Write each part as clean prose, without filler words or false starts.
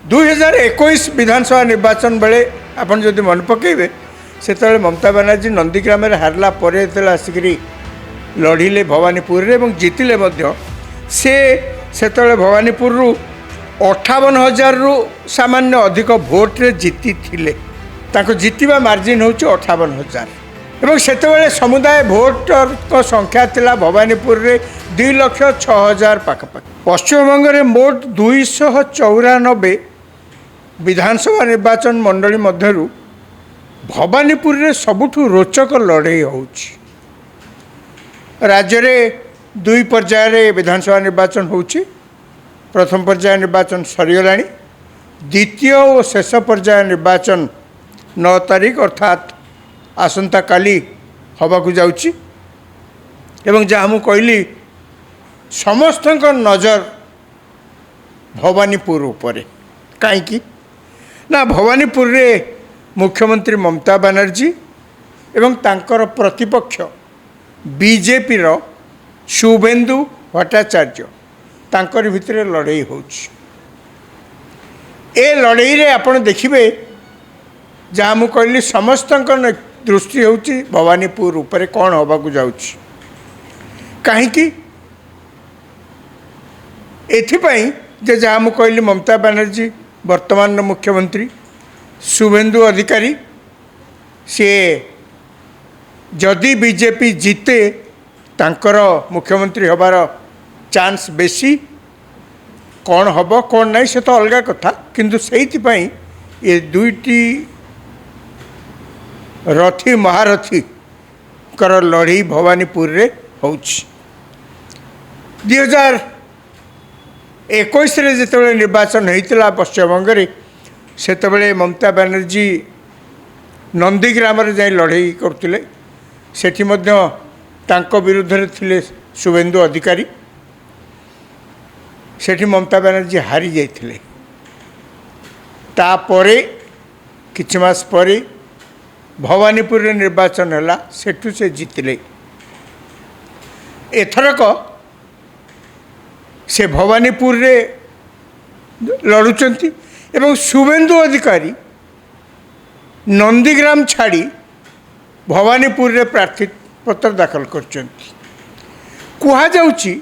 2021 विधानसभा निर्वाचन बेले आपन जदि मन पकेबे से ममता बनर्जी नंदीग्राम हारला आसिक लड़िले भवानीपुर रे एवं जीतिले से भवानीपुर 58,000 रु सामान्य अधिक भोट रे जीति थिले। ताको जीतिबा मार्जिन होची 58,000 एवं सेतेबेले समुदाय भोटर को संख्या थिला भवानीपुर रे 2,06,000 पाखपाख। पश्चिमबंग रे मोट 294 विधानसभा निर्वाचन मंडली मध्यरु भवानीपुर रे सबुठु रोचक लड़ाई होची। राज्य रे दुई पर्याय रे विधानसभा निर्वाचन होची। प्रथम पर्याय निर्वाचन सरीगलाणी, द्वितीय और शेष पर्याय निर्वाचन 9 तारीख अर्थात आसंता काली हवाकू जाउची। एवं जहाँ मु कहली समस्त नजर भवानीपुर उपरे कहीं ना भवानीपुर रे मुख्यमंत्री ममता बनर्जी एवं तांकर प्रतिपक्ष बीजेपी रो शुभेन्दु भट्टाचार्य तांकर भितर लड़ाई होची। ए लड़ाई रे आपण देखिबे जहाँ मु कहली समस्त दृष्टि होची भवानीपुर उपरे कौन हवाकू जाउची। कहीं एथिपाई जे जहाँ मु कहली ममता बनर्जी वर्तमान मुख्यमंत्री शुभेन्दु अधिकारी सी जदि बीजेपी जीते तांकर मुख्यमंत्री हबार चांस बेसी। कौन हम कौन नहीं से तो अलग कथा, किंतु सेइथिपाई ये दुईटी रथी महारथी कर लड़ाई भवानीपुर रे होची। 2021 रे जेतेबेले निर्वाचन होइतिला पश्चिमबंग रे सेतेबेले ममता बनर्जी नंदीग्राम रे जाई लड़ाई करथिले। सेठी मध्य तांको विरुद्ध रे थिले शुभेन्दु अधिकारी। सेठी ममता बनर्जी हारी जाइथिले। तापरे किछि मास परे भवानीपुर रे निर्वाचन हला, सेठू से जीतिले। एथरक से भवानीपुर रे लड़ुचंती एवं शुभेन्दु अधिकारी नंदीग्राम छाड़ी भवानीपुर रे प्रार्थी पत्र दाखल करचंती। कुहा जाउची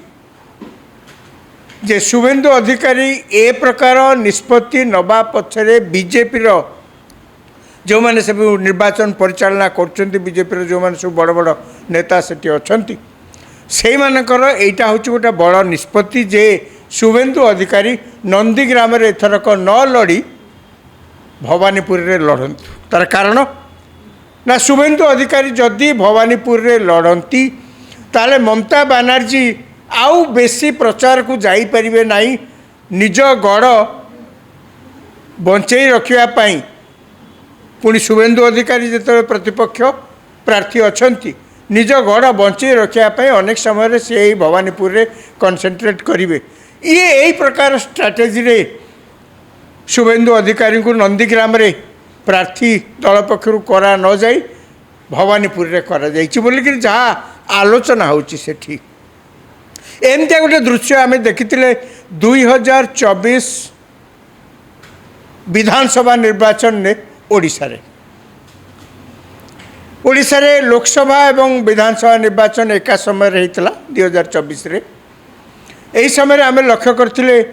जे शुभेन्दु अधिकारी ए प्रकार निष्पत्ति नबा पछरे बीजेपी रो जो माने सब निर्वाचन परिचालना करचंती, बीजेपी रो जो माने सब बड़ बड़ नेता सेठी अछंती, से मानकर एटा होची गोटा बड़ निष्पत्ति जे शुभेन्दु अधिकारी नंदीग्राम रे एथरक न लड़ी भवानीपुर रे लड़ंतु। तार कारण ना शुभेन्दु अधिकारी जदि भवानीपुर रे लड़ती ताले ममता बनर्जी आउ बेसी प्रचार को जाई परिबे नाही। निज गड़ बंचई रखिया पाई पुणी शुभेन्दु अधिकारी जेते प्रतिपक्ष प्रार्थी अछंती निज गड़ बंचई रखिया पाई अनेक समय से भवानीपुर रे कॉन्सेंट्रेट करिवे। ये यही प्रकार स्ट्रैटेजी रे शुभेन्दु अधिकारी को नंदीग्राम रे प्रार्थी दल पक्षर करा न जाई भवानीपुर रे करा जाइछि बोलिक जहाँ आलोचना होछि सेठी। एमती गोटे दृश्य आम देखी 2024 विधानसभा निर्वाचन ने ओडिशा रे लोकसभा एवं विधानसभा निर्वाचन एका समय होता 2024 रे। यही समय आम लक्ष्य करथिले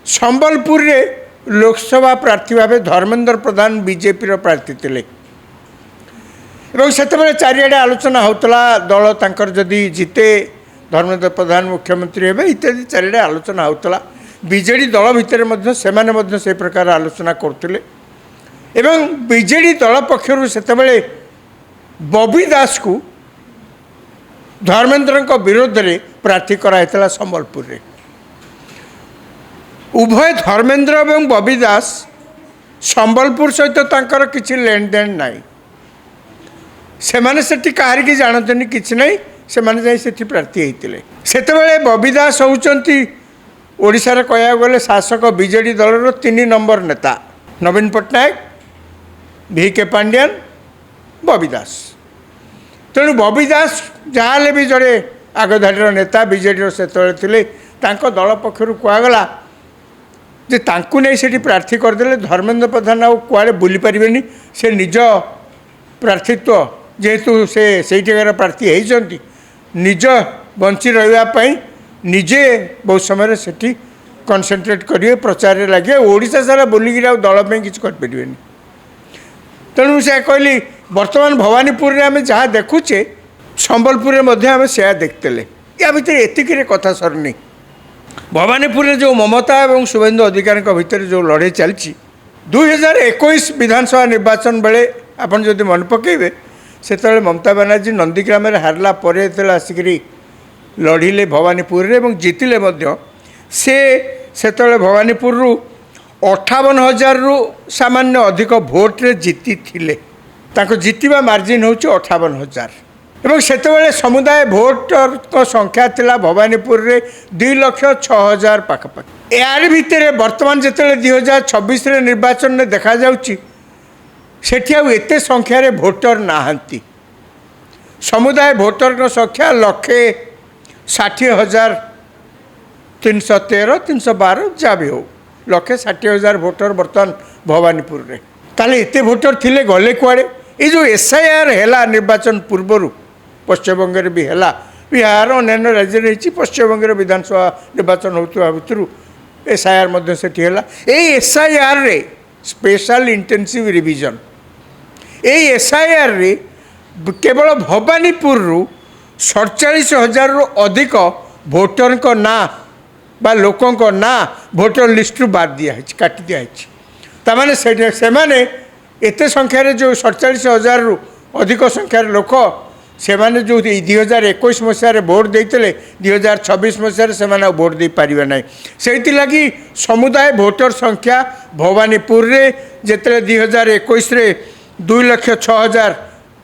संबलपुर रे लोकसभा प्रार्थी भाव धर्मेंद्र प्रधान बीजेपी रो प्रार्थी थिले एवं सेतेबेले चारिआडे आलोचना होतला दल तांकर जदि जीते धर्मेंद्र प्रधान मुख्यमंत्री हेबे इत्यादि चारिआडे आलोचना होतला। बीजेडी दल भितर मध्य सेमाने मध्य से प्रकार आलोचना करथिले एवं बीजेडी दल पक्षरु सेतेबेले बबी दास को धर्मेंद्र विरोध रे प्रार्थी कराइतला संबलपुर रे। उभय धर्मेंद्र एवं बबी दास संबलपुर सहित तांकर किछि लेन देन नाही। सेमाने सेठी काहार की जानतनी किछि नाही, सेमाने जाई सेठी प्रार्थी हेतिले। सेतेबेले बबी दास होउचंती ओडिशा रे कहया गले शासक बीजेडी दल रो 3 नंबर नेता। नवीन पट्टनायक, VK पांड्यान, बबी दास। तेणु बबी दास जहाँ भी जड़े आगधाड़ी नेता बीजेडी से थिले तांको दल पक्षर कहगला ଯେ ତାଙ୍କୁ ନେଇ ସେଠି ପ୍ରାର୍ଥୀ କରିଦେଲେ ଧର୍ମେନ୍ଦ୍ର ପ୍ରଧାନ ଆଉ କୁଆଡ଼େ ବୁଲି ପାରିବେନି। ସେ ନିଜ ପ୍ରାର୍ଥୀତ୍ୱ ଯେହେତୁ ସେ ସେଇଠିକାର ପ୍ରାର୍ଥୀ ହେଇଛନ୍ତି, ନିଜ ବଞ୍ଚି ରହିବା ପାଇଁ ନିଜେ ବହୁତ ସମୟରେ ସେଠି କନସେନ୍ଟ୍ରେଟ୍ କରିବେ, ପ୍ରଚାରରେ ଲାଗିବେ। ଓଡ଼ିଶା ସାରା ବୁଲିକିରି ଆଉ ଦଳ ପାଇଁ କିଛି କରିପାରିବେନି। ତେଣୁ ସେ କହିଲି ବର୍ତ୍ତମାନ ଭବାନୀପୁରରେ ଆମେ ଯାହା ଦେଖୁଛେ ସମ୍ବଲପୁରରେ ମଧ୍ୟ ଆମେ ସେୟା ଦେଖିଥିଲେ। ୟା ଭିତରେ ଏତିକିରେ କଥା ସରିନି। ଭବାନୀପୁରରେ ଯେଉଁ ମମତା ଏବଂ ଶୁଭେନ୍ଦୁ ଅଧିକାରୀଙ୍କ ଭିତରେ ଯେଉଁ ଲଢ଼େଇ ଚାଲିଛି, 2021 ବିଧାନସଭା ନିର୍ବାଚନ ବେଳେ ଆପଣ ଯଦି ମନେ ପକାଇବେ, ସେତେବେଳେ ମମତା ବାନାର୍ଜୀ ନନ୍ଦୀଗ୍ରାମରେ ହାରିଲା ପରେ ଯେତେବେଳେ ଆସିକରି ଲଢ଼ିଲେ ଭବାନୀପୁରରେ ଏବଂ ଜିତିଲେ ମଧ୍ୟ, ସେ ସେତେବେଳେ ଭବାନୀପୁରରୁ 58,000ରୁ ସାମାନ୍ୟ ଅଧିକ ଭୋଟ୍ରେ ଜିତିଥିଲେ। ତାଙ୍କ ଜିତିବା ମାର୍ଜିନ୍ ହେଉଛି 58,000 ଏବଂ ସେତେବେଳେ ସମୁଦାୟ ଭୋଟରଙ୍କ ସଂଖ୍ୟା ଥିଲା ଭବାନୀପୁରରେ 2,06,000 ପାଖାପାଖି। ଏହାରି ଭିତରେ ବର୍ତ୍ତମାନ ଯେତେବେଳେ 2026ରେ ନିର୍ବାଚନରେ ଦେଖାଯାଉଛି, ସେଠି ଆଉ ଏତେ ସଂଖ୍ୟାରେ ଭୋଟର ନାହାନ୍ତି। ସମୁଦାୟ ଭୋଟରଙ୍କ ସଂଖ୍ୟା 1,60,313, 312 ଯାହା ବି ହେଉ, 1,60,000 ଭୋଟର ବର୍ତ୍ତମାନ ଭବାନୀପୁରରେ। ତାହେଲେ ଏତେ ଭୋଟର ଥିଲେ ଗଲେ କୁଆଡ଼େ? ଏଇ ଯେଉଁ SIR ହେଲା ନିର୍ବାଚନ ପୂର୍ବରୁ, ପଶ୍ଚିମବଙ୍ଗରେ ବି ହେଲା, ବିହାର ଅନ୍ୟାନ୍ୟ ରାଜ୍ୟରେ ହେଇଛି, ପଶ୍ଚିମବଙ୍ଗରେ ବିଧାନସଭା ନିର୍ବାଚନ ହେଉଥିବା ଭିତରୁ SIR ମଧ୍ୟ ସେଠି ହେଲା। ଏଇ SIRରେ ସ୍ପେଶାଲ ଇଣ୍ଟେନ୍ସିଭ୍ ରିଭିଜନ୍, ଏଇ SIRରେ କେବଳ ଭବାନୀପୁରରୁ 47,000ରୁ ଅଧିକ ଭୋଟରଙ୍କ ନାଁ ବା ଲୋକଙ୍କ ନାଁ ଭୋଟର ଲିଷ୍ଟରୁ ବାଦ ଦିଆହେଇଛି, କାଟି ଦିଆହେଇଛି। ତାମାନେ ସେମାନେ ଏତେ ସଂଖ୍ୟାରେ ଯେଉଁ 47,000ରୁ ଅଧିକ ସଂଖ୍ୟାର ଲୋକ, ସେମାନେ ଯେଉଁ 2021 ମସିହାରେ ଭୋଟ୍ ଦେଇଥିଲେ, 2026 ମସିହାରେ ସେମାନେ ଆଉ ଭୋଟ୍ ଦେଇପାରିବେ ନାହିଁ। ସେଇଥିଲାଗି ସମୁଦାୟ ଭୋଟର ସଂଖ୍ୟା ଭବାନୀପୁରରେ ଯେତେବେଳେ 2021ରେ 2,06,000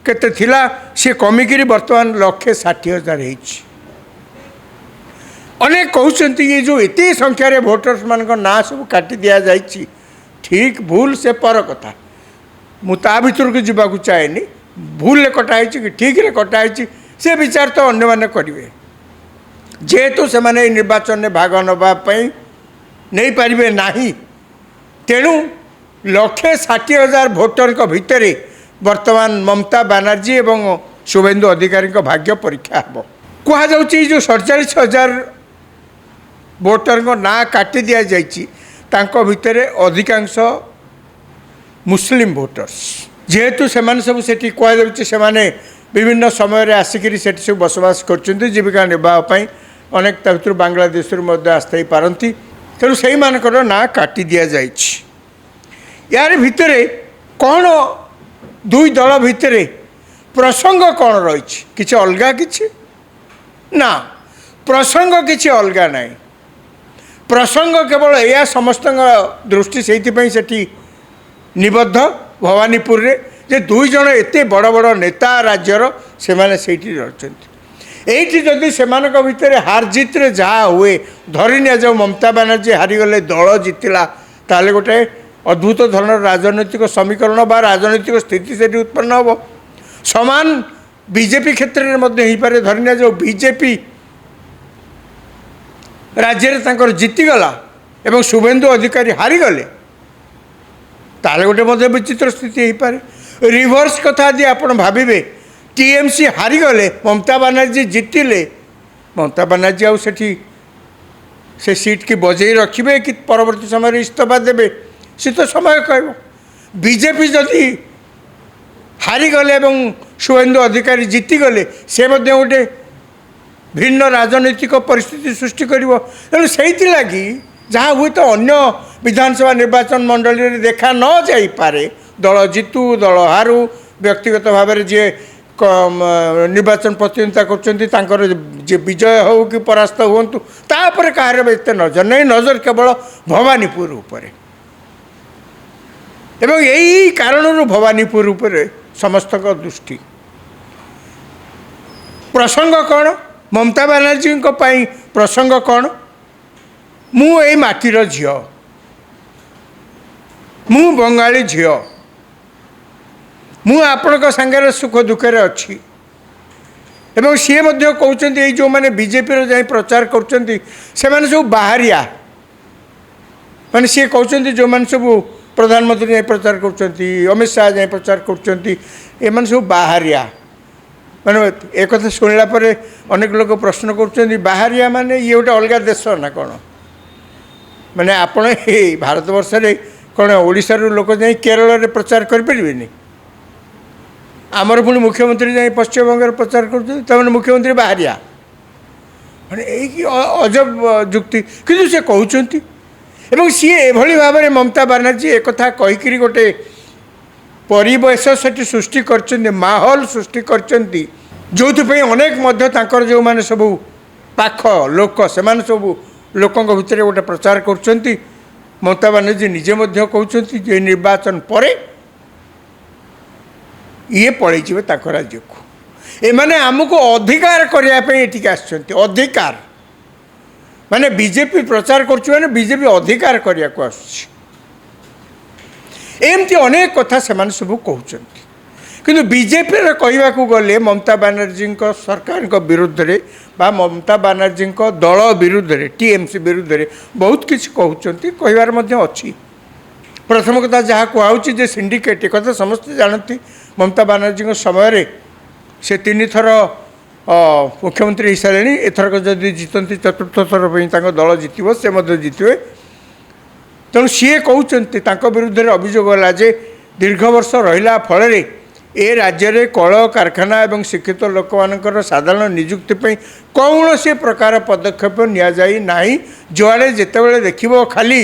କେତେ ଥିଲା, ସେ କମିକିରି ବର୍ତ୍ତମାନ 1,60,000 ହେଇଛି। ଅନେକ କହୁଛନ୍ତି ଏ ଯେଉଁ ଏତେ ସଂଖ୍ୟାରେ ଭୋଟର୍ସମାନଙ୍କ ନାଁ ସବୁ କାଟି ଦିଆଯାଇଛି, ଠିକ୍ ଭୁଲ ସେ ପର କଥା, ମୁଁ ତା ଭିତରକୁ ଯିବାକୁ ଚାହେଁନି। ଭୁଲରେ କଟା ହେଇଛି କି ଠିକ୍ରେ କଟା ହେଇଛି, ସେ ବିଚାର ତ ଅନ୍ୟମାନେ କରିବେ। ଯେହେତୁ ସେମାନେ ଏହି ନିର୍ବାଚନରେ ଭାଗ ନେବା ପାଇଁ ନେଇପାରିବେ ନାହିଁ, ତେଣୁ 1,60,000 ଭୋଟରଙ୍କ ଭିତରେ ବର୍ତ୍ତମାନ ମମତା ବାନାର୍ଜୀ ଏବଂ ଶୁଭେନ୍ଦୁ ଅଧିକାରୀଙ୍କ ଭାଗ୍ୟ ପରୀକ୍ଷା ହେବ। କୁହାଯାଉଛି ଏ ଯେଉଁ 47,000 ଭୋଟରଙ୍କ ନାଁ କାଟି ଦିଆଯାଇଛି, ତାଙ୍କ ଭିତରେ ଅଧିକାଂଶ ମୁସଲିମ ଭୋଟର୍ସ। ଯେହେତୁ ସେମାନେ ସବୁ ସେଠି କୁହାଯାଉଛି ସେମାନେ ବିଭିନ୍ନ ସମୟରେ ଆସିକରି ସେଠି ସବୁ ବସବାସ କରୁଛନ୍ତି ଜୀବିକା ନିର୍ବାହ ପାଇଁ, ଅନେକ ତା ଭିତରୁ ବାଂଲାଦେଶରୁ ମଧ୍ୟ ଆସିଥାଇପାରନ୍ତି। ତେଣୁ ସେଇମାନଙ୍କର ନାଁ କାଟି ଦିଆଯାଇଛି। ୟାର ଭିତରେ କ'ଣ ଦୁଇ ଦଳ ଭିତରେ ପ୍ରସଙ୍ଗ କ'ଣ ରହିଛି? କିଛି ଅଲଗା କିଛି ନା, ପ୍ରସଙ୍ଗ କିଛି ଅଲଗା ନାହିଁ। ପ୍ରସଙ୍ଗ କେବଳ ଏହା, ସମସ୍ତଙ୍କ ଦୃଷ୍ଟି ସେଇଥିପାଇଁ ସେଠି ନିବଦ୍ଧ ଭବାନୀପୁରରେ ଯେ ଦୁଇ ଜଣ ଏତେ ବଡ଼ ବଡ଼ ନେତା ରାଜ୍ୟର, ସେମାନେ ସେଇଠି ରହିଛନ୍ତି। এইটি যদি সেମାନଙ୍କ ভিতরে হার জিতরে যাহা হুয়ে ধরি নিয়াযাও মমতা ব্যানার্জি হারিগলে দল জিতিলা, তাহলে গোটে অদ্ভুত ধরনের রাজনৈতিক সমীকরণ বা রাজনৈতিক স্থিতি সেটি উৎপন্ন হব। সমান বিজেপি ক্ষেত্রে মধ্যে হইপারে, ধরি নিয়াযাও বিজেপি রাজ্যের তাঁকর জিতিগলা এবং শুভেন্দু অধিকারী হারিগলে, তাহলে গোটে মধ্যে বিচিত্র স্থিতি হইপারে। রিভর্স কথা যদি আপনার ভাবিবে, টিএমসি হারিগলে মমতা বানার্জি জিতিলে, মমতা বানার্জি আউ সেটি সে সিট কি বজাই রাখবে কি পরবর্তী সময় ইস্তফা দেবে, সে তো সময় কহব। বিজেপি যদি হারিগলে এবং শুভেন্দু অধিকারী জিতিগলে, সে মধ্যে গোটে ভিন্ন রাজনৈতিক পরিস্থিতি সৃষ্টি করব। তেমন সেইলাগি যা হুয়ে তো অন্য বিধানসভা নির্বাচন মণ্ডলী দেখা ন যাইপারে, দল জিতু দল হারু, ব্যক্তিগত ভাবে যে নির্বাচন প্রতিদ্বন্দ্বিতা করছেন তাঁর যে বিজয় হোক কি পরাস্ত হুঁতু, তাপরে কাহার এতে নজর নেই, নজর কেবল ভবানীপুর উপরে। এবং এই কারণରୁ ভবানীপুর উপরে সমস্ত দৃষ্টি। প্রসঙ্গ কଣ? মমতা ব্যানার্জীଙ୍କ ପାଇଁ প্রসঙ্গ কଣ? ମୁଁ এই ମାଟିର ଝିଅ, ମୁଁ ବଙ୍ଗାଳୀ ଝିଅ, ମୁଁ ଆପଣଙ୍କ ସାଙ୍ଗରେ ସୁଖ ଦୁଃଖରେ ଅଛି। ଏବଂ ସିଏ ମଧ୍ୟ କହୁଛନ୍ତି ଏଇ ଯେଉଁମାନେ ବିଜେପିର ଯାଇ ପ୍ରଚାର କରୁଛନ୍ତି ସେମାନେ ସବୁ ବାହାରିଆ, ମାନେ ସିଏ କହୁଛନ୍ତି ଯେଉଁମାନେ ସବୁ ପ୍ରଧାନମନ୍ତ୍ରୀ ଯାଇ ପ୍ରଚାର କରୁଛନ୍ତି, ଅମିତ ଶାହା ଯାଇ ପ୍ରଚାର କରୁଛନ୍ତି, ଏମାନେ ସବୁ ବାହାରିଆ। ମାନେ ଏକଥା ଶୁଣିଲା ପରେ ଅନେକ ଲୋକ ପ୍ରଶ୍ନ କରୁଛନ୍ତି ବାହାରିଆ ମାନେ ଇଏ ଗୋଟେ ଅଲଗା ଦେଶ ନା କ'ଣ? ମାନେ ଆପଣ ଏଇ ଭାରତବର୍ଷରେ କ'ଣ ଓଡ଼ିଶାରୁ ଲୋକ ଯାଇ କେରଳରେ ପ୍ରଚାର କରିପାରିବେନି? ଆମର ପୁଣି ମୁଖ୍ୟମନ୍ତ୍ରୀ ଯାଇ ପଶ୍ଚିମବଙ୍ଗରେ ପ୍ରଚାର କରୁଛନ୍ତି, ତାମାନେ ମୁଖ୍ୟମନ୍ତ୍ରୀ ବାହାରିଆ। ମାନେ ଏଇ କି ଅଜବ ଯୁକ୍ତି, କିନ୍ତୁ ସେ କହୁଛନ୍ତି। ଏବଂ ସିଏ ଏଭଳି ଭାବରେ ମମତା ବାନାର୍ଜୀ ଏକଥା କହିକିରି ଗୋଟେ ପରିବେଶ ସେଠି ସୃଷ୍ଟି କରିଛନ୍ତି, ମାହୋଲ ସୃଷ୍ଟି କରିଛନ୍ତି, ଯେଉଁଥିପାଇଁ ଅନେକ ମଧ୍ୟ ତାଙ୍କର ଯେଉଁମାନେ ସବୁ ପାଖ ଲୋକ ସେମାନେ ସବୁ ଲୋକଙ୍କ ଭିତରେ ଗୋଟେ ପ୍ରଚାର କରୁଛନ୍ତି। ମମତା ବାନାର୍ଜୀ ନିଜେ ମଧ୍ୟ କହୁଛନ୍ତି ଯେ ନିର୍ବାଚନ ପରେ ଇଏ ପଳେଇଯିବେ ତାଙ୍କ ରାଜ୍ୟକୁ। ଏମାନେ ଆମକୁ ଅଧିକାର କରିବା ପାଇଁ ଏଠିକି ଆସିଛନ୍ତି। ଅଧିକାର ମାନେ ବିଜେପି ପ୍ରଚାର କରୁଛି, ମାନେ ବିଜେପି ଅଧିକାର କରିବାକୁ ଆସୁଛି। ଏମିତି ଅନେକ କଥା ସେମାନେ ସବୁ କହୁଛନ୍ତି। କିନ୍ତୁ ବିଜେପିର କହିବାକୁ ଗଲେ ମମତା ବାନାର୍ଜୀଙ୍କ ସରକାରଙ୍କ ବିରୁଦ୍ଧରେ ବା ମମତା ବାନାର୍ଜୀଙ୍କ ଦଳ ବିରୁଦ୍ଧରେ, ଟିଏମ୍ସି ବିରୁଦ୍ଧରେ ବହୁତ କିଛି କହୁଛନ୍ତି, କହିବାର ମଧ୍ୟ ଅଛି। ପ୍ରଥମ କଥା ଯାହା କୁହାହେଉଛି ଯେ ସିଣ୍ଡିକେଟ୍, କଥା ସମସ୍ତେ ଜାଣନ୍ତି। ମମତା ବାନାର୍ଜୀଙ୍କ ସମୟରେ ସେ 3 ଥର ମୁଖ୍ୟମନ୍ତ୍ରୀ ହେଇସାରିଲେଣି। ଏଥରକ ଯଦି ଜିତନ୍ତି ଚତୁର୍ଥ ଥର ପାଇଁ ତାଙ୍କ ଦଳ ଜିତିବ, ସେ ମଧ୍ୟ ଜିତିବେ। ତେଣୁ ସିଏ କହୁଛନ୍ତି ତାଙ୍କ ବିରୁଦ୍ଧରେ ଅଭିଯୋଗ ହେଲା ଯେ ଦୀର୍ଘ ବର୍ଷ ରହିଲା ଫଳରେ ଏ ରାଜ୍ୟରେ କଳକାରଖାନା ଏବଂ ଶିକ୍ଷିତ ଲୋକମାନଙ୍କର ସାଧାରଣ ନିଯୁକ୍ତି ପାଇଁ କୌଣସି ପ୍ରକାର ପଦକ୍ଷେପ ନିଆଯାଇ ନାହିଁ। ଯୁଆଡ଼େ ଯେତେବେଳେ ଦେଖିବ ଖାଲି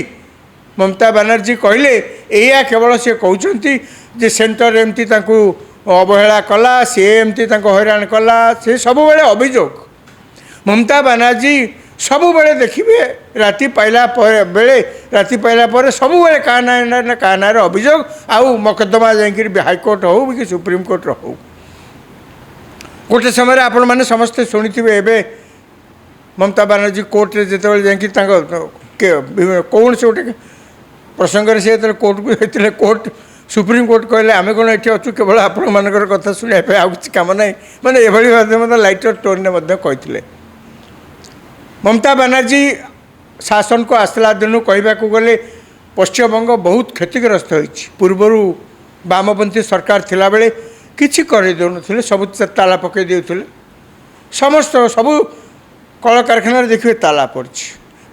ମମତା ବାନାର୍ଜୀ କହିଲେ ଏଇଆ କେବଳ ସେ କହୁଛନ୍ତି ଯେ ସେଣ୍ଟର ଏମିତି ତାଙ୍କୁ ଅବହେଳା କଲା, ସିଏ ଏମିତି ତାଙ୍କୁ ହଇରାଣ କଲା, ସେ ସବୁବେଳେ ଅଭିଯୋଗ। ମମତା ବାନାର୍ଜୀ ସବୁବେଳେ ଦେଖିବେ ରାତି ପାଇଲା ପରେ ସବୁବେଳେ କାହା ନା କାହା ନାଁରେ ଅଭିଯୋଗ, ଆଉ ମକଦ୍ଦମା ଯାଇକିରି ହାଇକୋର୍ଟ ହେଉ କି ସୁପ୍ରିମକୋର୍ଟର ହେଉ। ଗୋଟେ ସମୟରେ ଆପଣମାନେ ସମସ୍ତେ ଶୁଣିଥିବେ, ଏବେ ମମତା ବାନାର୍ଜୀ କୋର୍ଟରେ ଯେତେବେଳେ ଯାଇକି ତାଙ୍କ କୌଣସି ଗୋଟେ ପ୍ରସଙ୍ଗରେ ସେ ଯେତେବେଳେ କୋର୍ଟକୁ ଯାଇଥିଲେ, ସୁପ୍ରିମକୋର୍ଟ କହିଲେ ଆମେ କ'ଣ ଏଠି ଅଛୁ କେବଳ ଆପଣମାନଙ୍କର କଥା ଶୁଣିବା ପାଇଁ, ଆଉ କିଛି କାମ ନାହିଁ। ମାନେ ଏଭଳି ଭାବେ ମଧ୍ୟ ଲାଇଟର ଟୋନ୍ରେ ମଧ୍ୟ କହିଥିଲେ। ମମତା ବାନାର୍ଜୀ ଶାସନକୁ ଆସିଲା ଦିନୁ କହିବାକୁ ଗଲେ ପଶ୍ଚିମବଙ୍ଗ ବହୁତ କ୍ଷତିଗ୍ରସ୍ତ ହୋଇଛି। ପୂର୍ବରୁ ବାମପନ୍ଥୀ ସରକାର ଥିଲାବେଳେ କିଛି କରିଦେଉନଥିଲେ, ସବୁ ତାଲା ପକାଇ ଦେଉଥିଲେ। ସବୁ କଳକାରଖାନାରେ ଦେଖିବେ ତାଲା ପଡ଼ିଛି।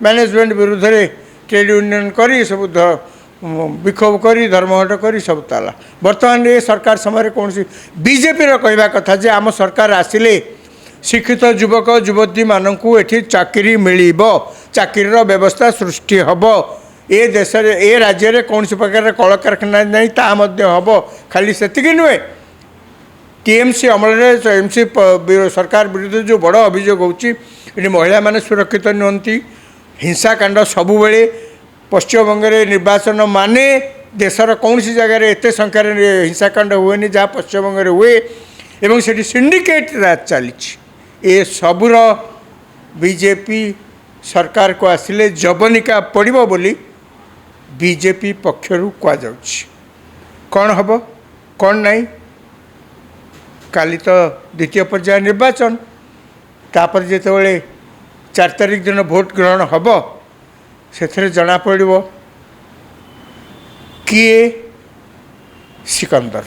ମ୍ୟାନେଜମେଣ୍ଟ ବିରୁଦ୍ଧରେ ଟ୍ରେଡ୍ ୟୁନିୟନ୍ କରି ସବୁ ବିକ୍ଷୋଭ କରି ଧର୍ମଘଟ କରି ସବୁ ତାଲା। ବର୍ତ୍ତମାନ ଏ ସରକାର ସମୟରେ କୌଣସି ବିଜେପିର କହିବା କଥା ଯେ ଆମ ସରକାର ଆସିଲେ ଶିକ୍ଷିତ ଯୁବକ ଯୁବତୀମାନଙ୍କୁ ଏଠି ଚାକିରି ମିଳିବ, ଚାକିରିର ବ୍ୟବସ୍ଥା ସୃଷ୍ଟି ହେବ, ଏ ଦେଶରେ ଏ ରାଜ୍ୟରେ କୌଣସି ପ୍ରକାର କଳକାରଖାନା ନାହିଁ ତାହା ମଧ୍ୟ ହେବ। ଖାଲି ସେତିକି ନୁହେଁ, ଟିଏମ୍ସି ଅମଳରେ ଏମ୍ସି ସରକାର ବିରୁଦ୍ଧରେ ଯେଉଁ ବଡ଼ ଅଭିଯୋଗ ହେଉଛି, ଏଠି ମହିଳାମାନେ ସୁରକ୍ଷିତ ନୁହନ୍ତି, ହିଂସାକାଣ୍ଡ ସବୁବେଳେ। ପଶ୍ଚିମବଙ୍ଗରେ ନିର୍ବାଚନ ମାନେ ଦେଶର କୌଣସି ଜାଗାରେ ଏତେ ସଂଖ୍ୟାରେ ହିଂସାକାଣ୍ଡ ହୁଏନି ଯାହା ପଶ୍ଚିମବଙ୍ଗରେ ହୁଏ। ଏବଂ ସେଠି ସିଣ୍ଡିକେଟ୍ ରାଜ ଚାଲିଛି। ଏ ସବୁର ବିଜେପି ସରକାରକୁ ଆସିଲେ ଜବନିକା ପଡ଼ିବ ବୋଲି ବିଜେପି ପକ୍ଷରୁ କୁହାଯାଉଛି। କ'ଣ ହେବ କ'ଣ ନାହିଁ, କାଲି ତ ଦ୍ୱିତୀୟ ପର୍ଯ୍ୟାୟ ନିର୍ବାଚନ, ତାପରେ ଯେତେବେଳେ 4 ତାରିଖ ଦିନ ଭୋଟ ଗ୍ରହଣ ହେବ, ସେଥିରେ ଜଣାପଡ଼ିବ କିଏ ସିକନ୍ଦର।